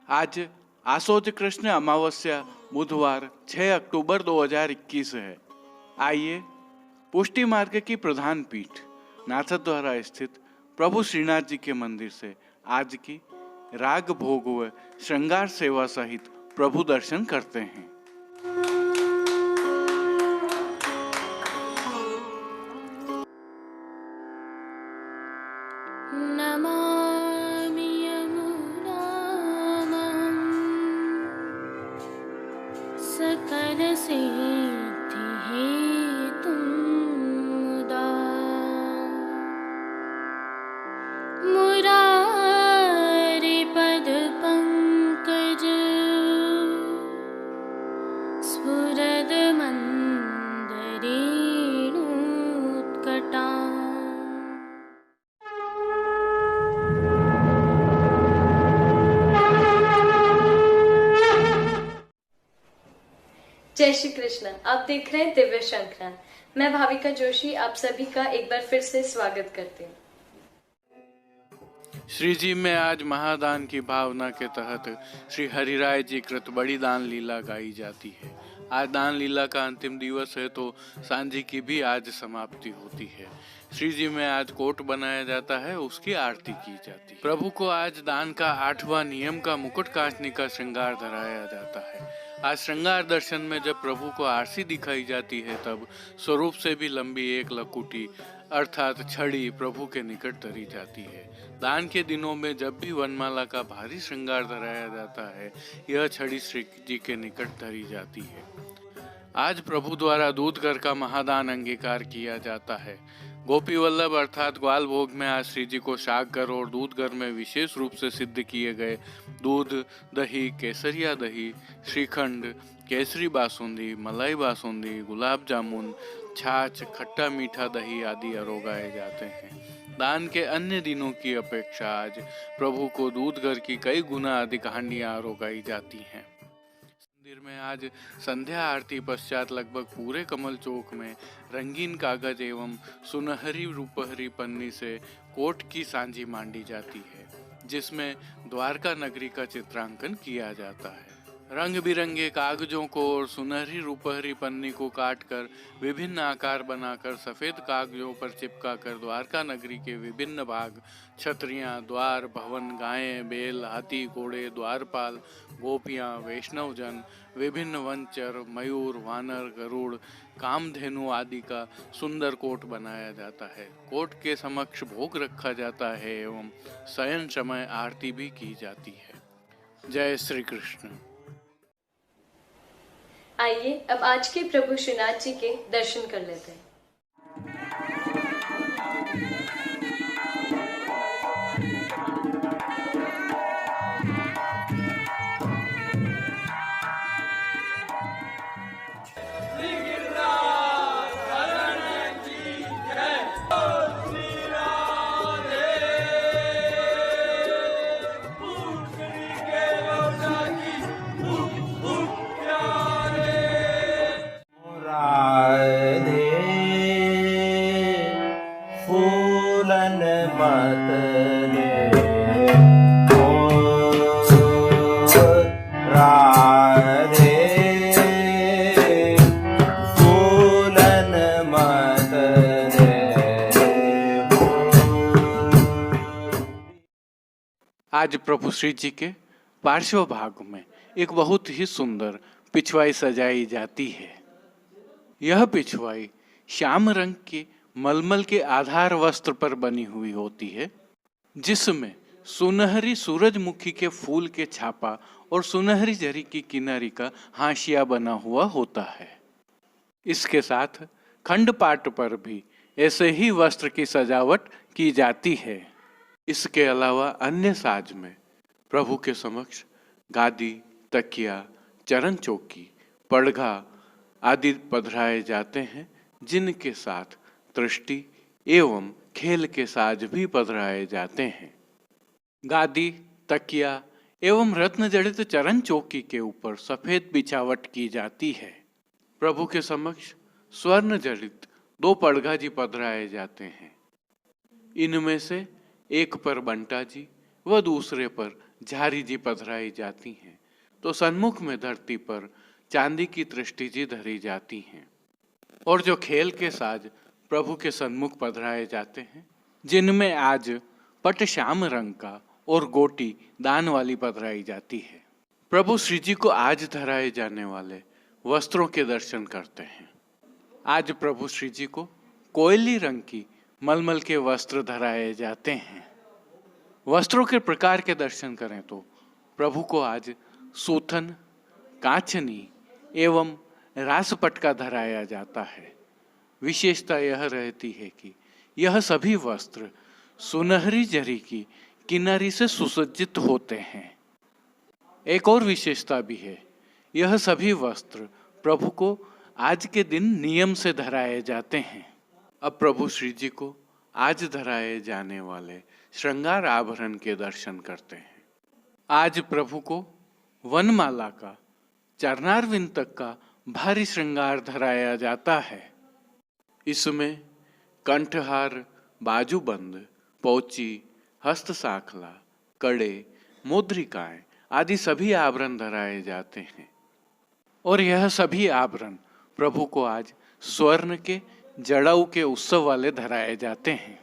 आज आसोज कृष्ण अमावस्या बुधवार 6 अक्टूबर 2021 है। आइए पुष्टि मार्ग की प्रधान पीठ नाथद्वारा स्थित प्रभु श्रीनाथ जी के मंदिर से आज की राग भोग व श्रृंगार सेवा सहित प्रभु दर्शन करते हैं। नमामि यमुनां सकल सिद्धि हेतुं मुदा मुरारि पद पंकज स्फुरद मंदरेणुत्कटा। जय श्री कृष्ण। आप देख रहे हैं दिव्य शंखना। मैं भाविका जोशी आप सभी का एक बार फिर से स्वागत करती हूँ। श्री जी में आज महादान की भावना के तहत श्री हरिराय जी कृत बड़ी दान लीला गाई जाती है। आज दान लीला का अंतिम दिवस है तो सांझी की भी आज समाप्ति होती है। श्री जी में आज कोट बनाया जाता है, उसकी आरती की जाती है। प्रभु को आज दान का 8वां नियम का मुकुट काटने का श्रृंगार धराया जाता है। आज श्रृंगार दर्शन में जब प्रभु को आरसी दिखाई जाती है तब स्वरूप से भी लंबी एक लकुटी अर्थात छड़ी प्रभु के निकट धरी जाती है। दान के दिनों में जब भी वनमाला का भारी श्रृंगार धराया जाता है, यह छड़ी श्री जी के निकट धरी जाती है। आज प्रभु द्वारा दूध घर का महादान अंगीकार किया जाता है। गोपी वल्लभ अर्थात ग्वाल भोग में आज श्री जी को शाक घर और दूध घर में विशेष रूप से सिद्ध किए गए दूध, दही, केसरिया दही, श्रीखंड, केसरी बासुंदी, मलाई बासुंदी, गुलाब जामुन, छाछ, खट्टा मीठा दही आदि अरोगाए जाते हैं। दान के अन्य दिनों की अपेक्षा आज प्रभु को दूध घर की कई गुना अधिक हांडियां अरोगाई जाती हैं। मंदिर में आज संध्या आरती पश्चात लगभग पूरे कमल चौक में रंगीन कागज एवं सुनहरी रूपहरी पन्नी से कोट की सांझी मांडी जाती है, जिसमें द्वारका नगरी का चित्रांकन किया जाता है। रंग बिरंगे कागजों को और सुनहरी रूपहरी पन्नी को काटकर विभिन्न आकार बनाकर सफेद कागजों पर चिपकाकर द्वारका नगरी के विभिन्न भाग, छतरियां, द्वार, भवन, गायें, बैल, हाथी, घोड़े, द्वारपाल, गोपियां, वैष्णवजन, विभिन्न वनचर, मयूर, वानर, गरुड़, कामधेनु आदि का सुंदर कोट बनाया जाता है। कोट के समक्ष भोग रखा जाता है एवं शयन समय आरती भी की जाती है। जय श्री कृष्ण। आइए अब आज के प्रभु श्रीनाथ जी के दर्शन कर लेते हैं। आज प्रभु श्री जी के पार्श्व भाग में एक बहुत ही सुंदर पिछवाई सजाई जाती है। यह पिछवाई श्याम रंग के मलमल के आधार वस्त्र पर बनी हुई होती है, जिसमें सुनहरी सूरजमुखी के फूल के छापा और सुनहरी जरी की किनारी का हाशिया बना हुआ होता है। इसके साथ खंडपाट पर भी ऐसे ही वस्त्र की सजावट की जाती है। इसके अलावा अन्य साज में प्रभु के समक्ष गादी, तकिया, चरण चौकी, पड़घा आदि पधराए जाते हैं, जिनके साथ दृष्टि एवं खेल के साज भी पधराए जाते हैं। गादी, तकिया एवं रत्न जड़ित चरण चौकी के ऊपर सफेद बिछावट की जाती है। प्रभु के समक्ष स्वर्ण जड़ित 2 पड़घा जी पधराए जाते हैं। इनमें से एक पर बंटा जी व दूसरे पर झारी जी पधराई जाती हैं तो सन्मुख में धरती पर चांदी की दृष्टि जी धरी जाती हैं। और जो खेल के साज प्रभु के सन्मुख पधराए जाते हैं, जिनमें आज पट श्याम रंग का और गोटी दान वाली पधराई जाती है। प्रभु श्री जी को आज धराए जाने वाले वस्त्रों के दर्शन करते हैं। आज प्रभु श्री जी को कोयली रंग की मलमल के वस्त्र धराए जाते हैं। वस्त्रों के प्रकार के दर्शन करें तो प्रभु को आज सूथन, कांचनी एवं रासपट का धराया जाता है। विशेषता यह रहती है कि यह सभी वस्त्र सुनहरी जरी की किनारी से सुसज्जित होते हैं। एक और विशेषता भी है, यह सभी वस्त्र प्रभु को आज के दिन नियम से धराए जाते हैं। अब प्रभु श्री जी को आज धराए जाने वाले श्रृंगार आभरण के दर्शन करते हैं। आज प्रभु को वनमाला का चरणारविंद तक का भारी श्रृंगार धराया जाता है। इसमें कंठहार, बाजूबंद, पोची, हस्त साखला, कड़े, मुद्रिकाएं आदि सभी आभरण धराए जाते हैं। और यह सभी आभरण प्रभु को आज स्वर्ण के जड़ाऊ के उत्सव वाले धराए जाते हैं।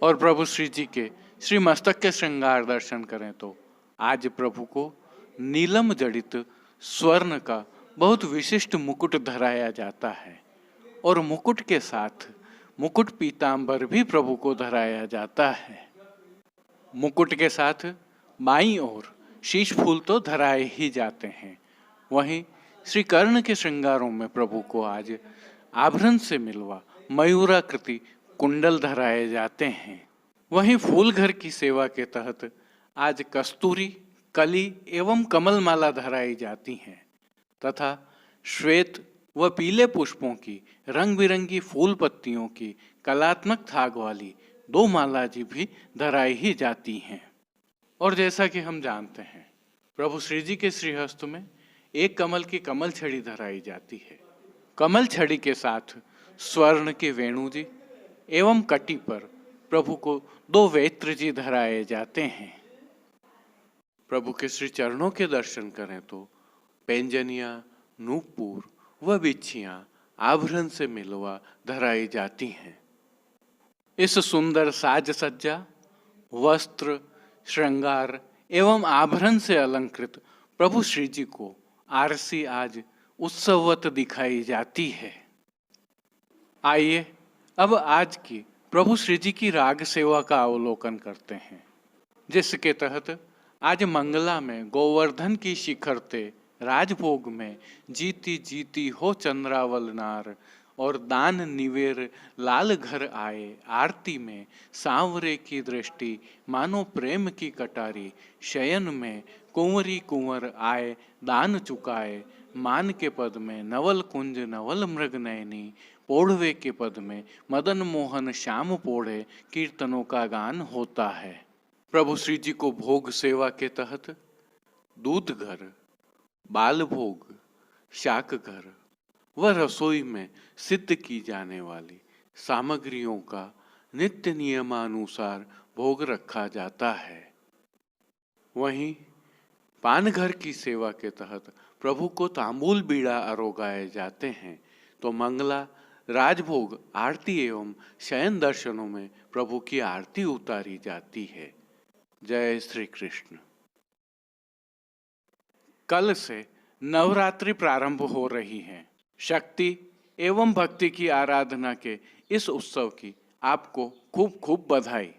और प्रभु श्री जी के श्री मस्तक के श्रृंगार दर्शन करें तो आज प्रभु को नीलम जड़ित स्वर्ण का बहुत विशिष्ट मुकुट धराया जाता है। और मुकुट के साथ मुकुट पीतांबर भी प्रभु को धराया जाता है। मुकुट के साथ बाईं ओर शीश फूल तो धराए ही जाते हैं। वहीं श्री कर्ण के श्रृंगारों में प्रभु को आज आभरण से मिलवा मयूराकृति कुंडल धराए जाते हैं। वहीं फूल घर की सेवा के तहत आज कस्तूरी, कली एवं कमल माला धराई जाती हैं तथा श्वेत व पीले पुष्पों की रंग बिरंगी फूल पत्तियों की कलात्मक थाग वाली 2 माला जी भी धराई ही जाती हैं। और जैसा कि हम जानते हैं, प्रभु श्री जी के श्रीहस्त में एक कमल की कमल छड़ी धराई जाती है। कमल छड़ी के साथ स्वर्ण के वेणु जी एवं कटी पर प्रभु को 2 वेत्र जी धराए जाते हैं। प्रभु के श्री चरणों के दर्शन करें तो पैंजनिया, नूपुर व बिच्छियां आभरण से मिलवा धराई जाती हैं। इस सुंदर साज सज्जा, वस्त्र, श्रृंगार एवं आभरण से अलंकृत प्रभु श्री जी को आरसी आज उत्सववत दिखाई जाती है। आइए अब आज की प्रभु श्री जी की राग सेवा का अवलोकन करते हैं, जिसके तहत आज मंगला में गोवर्धन की शिखरते राजभोग में जीती जीती हो चंद्रावल नार और दान निवेर लाल घर आए आरती में सांवरे की दृष्टि मानो प्रेम की कटारी शयन में कुंवरी कुंवर आए दान चुकाए मान के पद में नवल कुंज नवल मृग नयनी पोढ़वे के पद में मदन मोहन श्याम पोढ़े कीर्तनों का गान होता है। प्रभु श्री जी को भोग सेवा के तहत दूध घर, बाल भोग, शाक घर व रसोई में सिद्ध की जाने वाली सामग्रियों का नित्य नियमानुसार भोग रखा जाता है। वहीं पान घर की सेवा के तहत प्रभु को तांबूल बीड़ा आरोगाए जाते हैं, तो मंगला, राजभोग, आरती एवं शयन दर्शनों में प्रभु की आरती उतारी जाती है। जय श्री कृष्ण। कल से नवरात्रि प्रारंभ हो रही है। शक्ति एवं भक्ति की आराधना के इस उत्सव की आपको खूब खूब बधाई।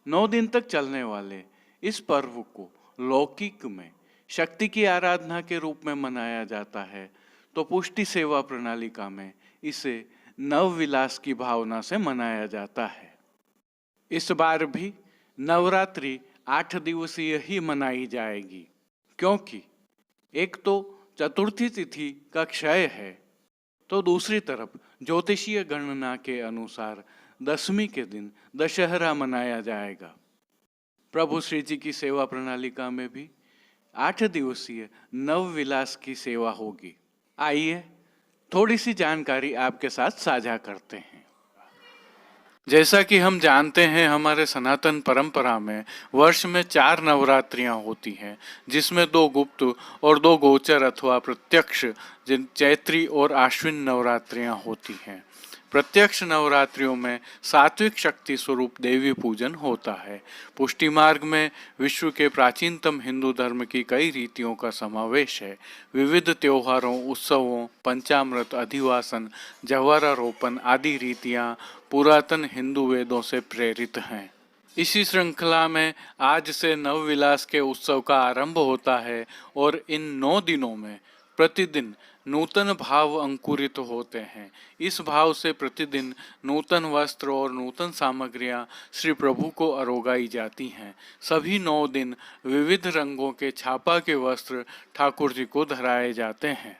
9 दिन तक चलने वाले इस पर्व को लौकिक में शक्ति की आराधना के रूप में मनाया जाता है, तो पुष्टि सेवा प्रणालिका में इसे नव विलास की भावना से मनाया जाता है। इस बार भी नवरात्रि 8 दिवसीय ही मनाई जाएगी, क्योंकि एक तो चतुर्थी तिथि का क्षय है, तो दूसरी तरफ ज्योतिषीय गणना के अनुसार 10वीं के दिन दशहरा मनाया जाएगा। प्रभु श्री जी की सेवा प्रणालिका में भी 8 दिवसीय नव विलास की सेवा होगी। आइए थोड़ी सी जानकारी आपके साथ साझा करते हैं। जैसा कि हम जानते हैं, हमारे सनातन परंपरा में वर्ष में 4 नवरात्रियां होती हैं, जिसमें 2 गुप्त और 2 गोचर अथवा प्रत्यक्ष जिन चैत्री और आश्विन नवरात्रियां होती हैं। प्रत्यक्ष नवरात्रियों में सात्विक शक्ति स्वरूप देवी पूजन होता है। पुष्टि मार्ग में विश्व के प्राचीनतम हिंदू धर्म की कई रीतियों का समावेश है। विविध त्योहारों, उत्सवों, पंचामृत, अधिवासन, जवारारोपण आदि रीतियां पुरातन हिंदू वेदों से प्रेरित हैं। इसी श्रृंखला में आज से नवविलास के उत्सव का आरंभ होता है और इन 9 दिनों में प्रतिदिन नूतन भाव अंकुरित होते हैं। इस भाव से प्रतिदिन नूतन वस्त्र और नूतन सामग्रियां श्री प्रभु को अरोगाई जाती हैं। सभी 9 दिन विविध रंगों के छापा के वस्त्र ठाकुर जी को धराए जाते हैं।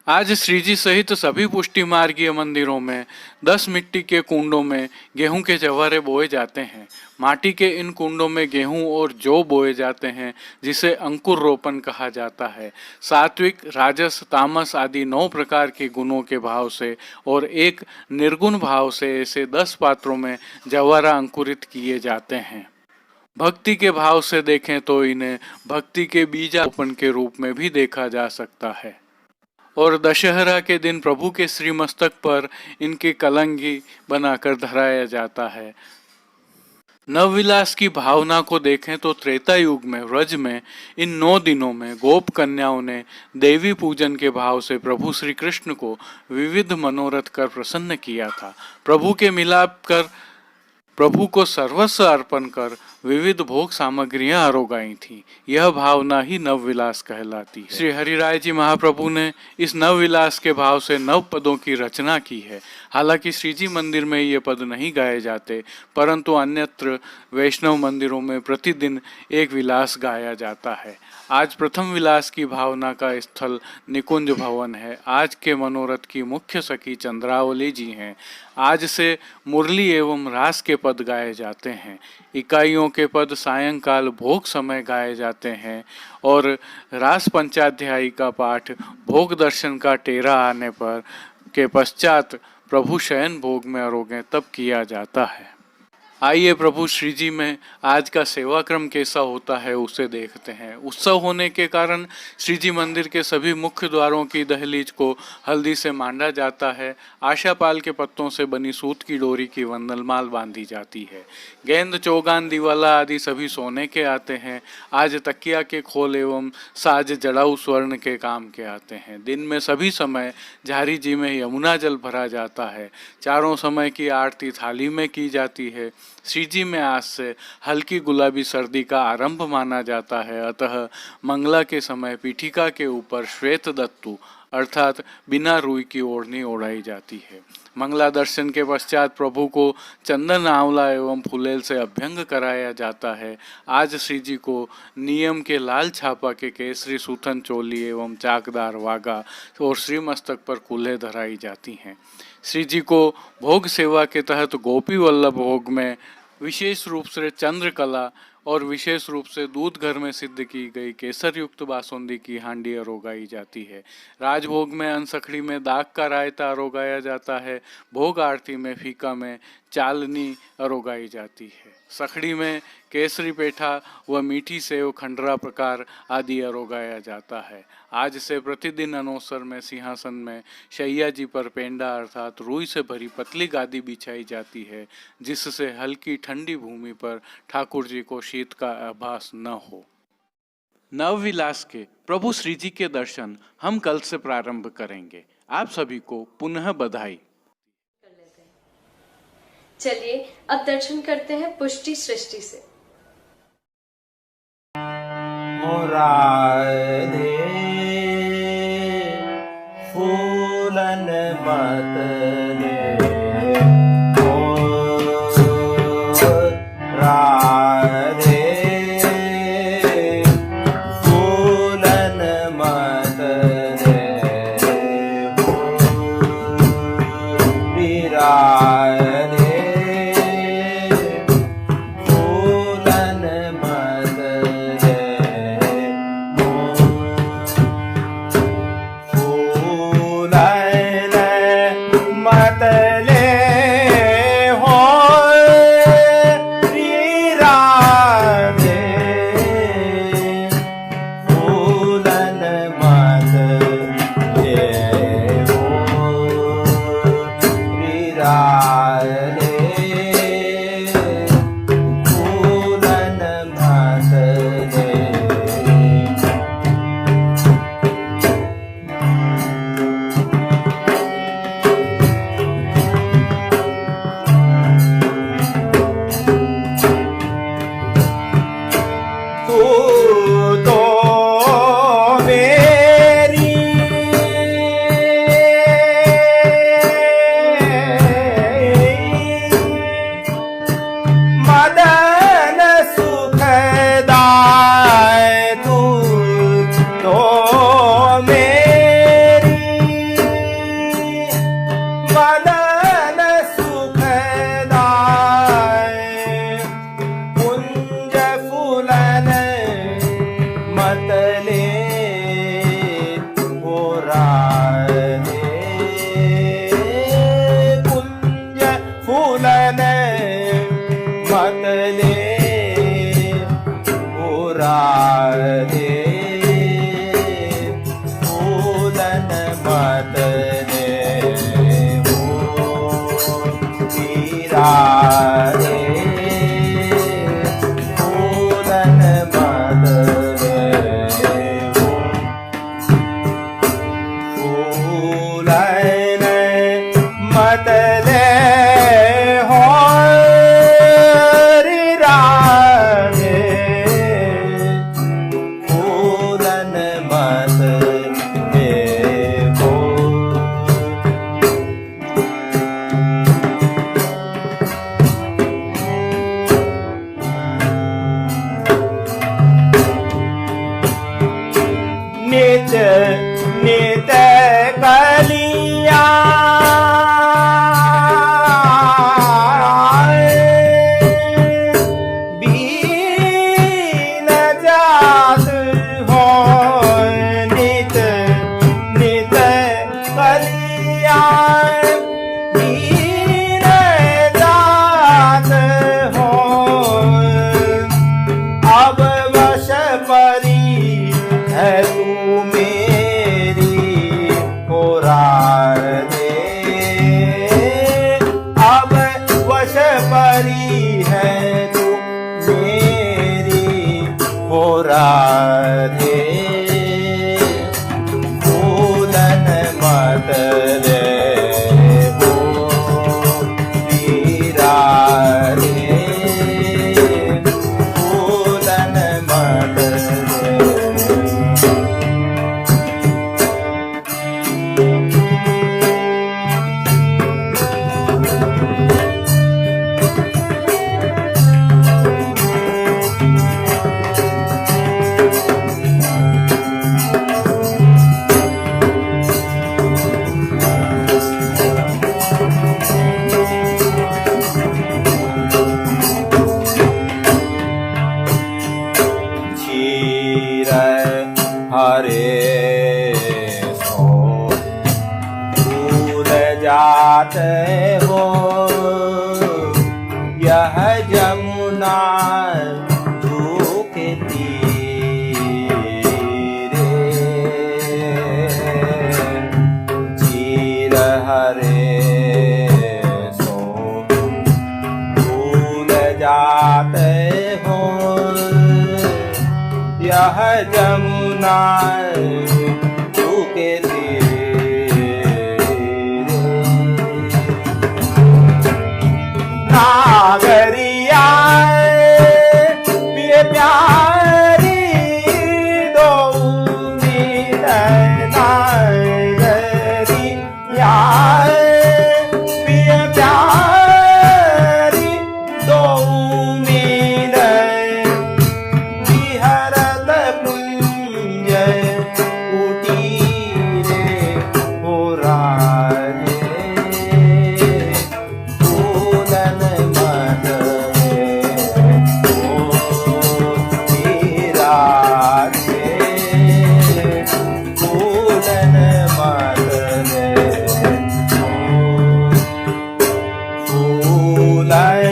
आज श्रीजी सहित सभी पुष्टि मार्गीय मंदिरों में 10 मिट्टी के कुंडों में गेहूं के जवारे बोए जाते हैं। माटी के इन कुंडों में गेहूं और जौ बोए जाते हैं, जिसे अंकुर रोपण कहा जाता है। सात्विक, राजस, तामस आदि 9 प्रकार के गुणों के भाव से और एक निर्गुण भाव से ऐसे 10 पात्रों में जवारा अंकुरित किए जाते हैं। भक्ति के भाव से देखें तो इन्हें भक्ति के बीजारोपण के रूप में भी देखा जा सकता है। और दशहरा के दिन प्रभु के श्रीमस्तक पर इनकी कलंगी बनाकर धराया जाता है। नवविलास की भावना को देखें तो त्रेता युग में व्रज में इन 9 दिनों में गोप कन्याओं ने देवी पूजन के भाव से प्रभु श्री कृष्ण को विविध मनोरथ कर प्रसन्न किया था। प्रभु के मिलाप कर प्रभु को सर्वस्व अर्पण कर विविध भोग सामग्रियां अरोगाई थी। यह भावना ही नवविलास कहलाती है। श्री हरिराय जी महाप्रभु ने इस नवविलास के भाव से 9 पदों की रचना की है। हालांकि श्रीजी मंदिर में ये पद नहीं गाए जाते, परंतु अन्यत्र वैष्णव मंदिरों में प्रतिदिन एक विलास गाया जाता है। आज प्रथम विलास की भावना का स्थल निकुंज भवन है। आज के मनोरथ की मुख्य सखी चंद्रावली जी हैं। आज से मुरली एवं रास के पद गाए जाते हैं। इकाइयों के पद सायंकाल भोग समय गाए जाते हैं और रास पंचाध्यायी का पाठ भोग दर्शन का टेरा आने पर के पश्चात प्रभु शयन भोग में अरोगें तब किया जाता है। आइए प्रभु श्रीजी में आज का सेवा क्रम कैसा होता है उसे देखते हैं। उत्सव होने के कारण श्रीजी मंदिर के सभी मुख्य द्वारों की दहलीज को हल्दी से मांडा जाता है। आशापाल के पत्तों से बनी सूत की डोरी की वंदलमाल बांधी जाती है। गेंद, चौगान, दिवाला आदि सभी सोने के आते हैं। आज तकिया के खोल एवं साज जड़ाऊ स्वर्ण के काम के आते हैं। दिन में सभी समय झारी जी में यमुना जल भरा जाता है। चारों समय की आरती थाली में की जाती है। श्रीजी में आज से हल्की गुलाबी सर्दी का आरंभ माना जाता है। अतः मंगला के समय पीठिका के ऊपर श्वेत दत्तु अर्थात बिना रुई की ओढ़नी ओढ़ाई जाती है। मंगला दर्शन के पश्चात प्रभु को चंदन, आंवला एवं फुलेल से अभ्यंग कराया जाता है। आज श्रीजी को नियम के लाल छापा के केसरी सूथन चोली एवं चाकदार वागा और श्रीमस्तक पर कूल्हे धराई जाती हैं। श्रीजी को भोग सेवा के तहत गोपी वल्लभ भोग में विशेष रूप से चंद्रकला और विशेष रूप से दूध घर में सिद्ध की गई केसर युक्त बासुंदी की हांडी अरोगाई जाती है। राजभोग में अनसखड़ी में दाग का रायता अरोगाया जाता है। भोग आरती में फीका में चालनी अरोगाई जाती है। सखड़ी में केसरी पेठा व मीठी सेव, खंडरा प्रकार आदि अरोगाया जाता है। आज से प्रतिदिन अनोसर में सिंहासन में शैया जी पर पेंडा अर्थात रुई से भरी पतली गादी बिछाई जाती है, जिससे हल्की ठंडी भूमि पर ठाकुर जी को शीत का आभास न हो। नवविलास के प्रभु श्री जी के दर्शन हम कल से प्रारंभ करेंगे। आप सभी को पुनः बधाई। चलिए अब दर्शन करते हैं पुष्टि सृष्टि से। राधे फूलन मत दे, राधे फूलन मत दे, विराधे my तो मेरी मदन सुखदाय तू तो मेरी मदन सुखदाय कुंज फूलन मतले हो राधे कुंज फूलन मतले हो राधे फूलन मतले हो राधे फूलन मतले हो फूलन मतले हो रि राधे फूलन मतले हो नित नित कलिया बीन जात हो नित नित कलिया बीन जात हो अब वश परी है तू मेरी हो राधे अब वश परी है तू मेरी हो राधे फूलन मतले हो राधे फूलन मतले क्षीर हरे सो दूर जाते हो यह जमुना के तीरे क्षीर हरे सो दूर जाते हो यह जमुना के तीरे नागरिया पिए प्यारी दो नागरिया पिए प्यारी दो विहरत कुंज कुटीरे हो राधे फूलन मतले हो राधे फूलन मतले हो फूलन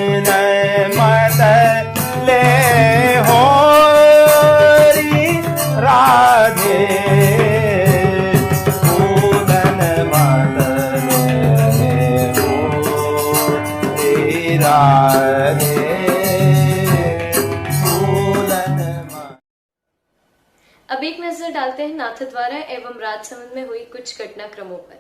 मतले हो राधे फूलन मतले हो राधे फूलन अब एक नजर डालते हैं नाथद्वारा एवं राजसमंद में हुई कुछ घटनाक्रमों पर।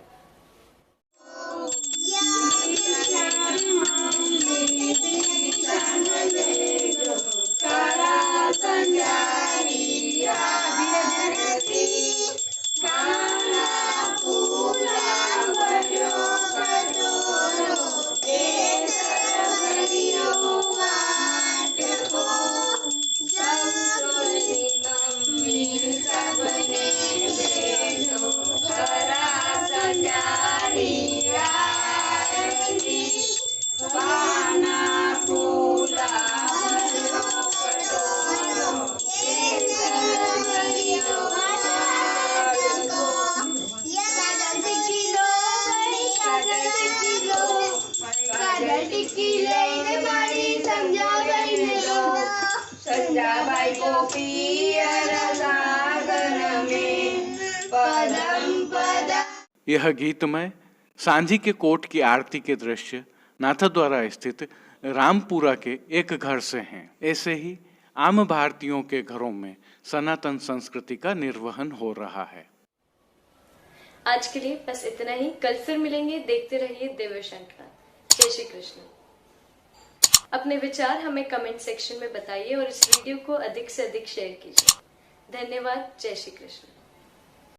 यह गीतमय सांझी के कोट की आरती के दृश्य नाथद्वारा स्थित रामपुरा के एक घर से हैं। ऐसे ही आम भारतीयों के घरों में सनातन संस्कृति का निर्वहन हो रहा है। आज के लिए बस इतना ही। कल फिर मिलेंगे। देखते रहिए दिव्य शंखला। जय श्री कृष्ण। अपने विचार हमें कमेंट सेक्शन में बताइए और इस वीडियो को अधिक से अधिक शेयर कीजिए। धन्यवाद। जय श्री कृष्ण।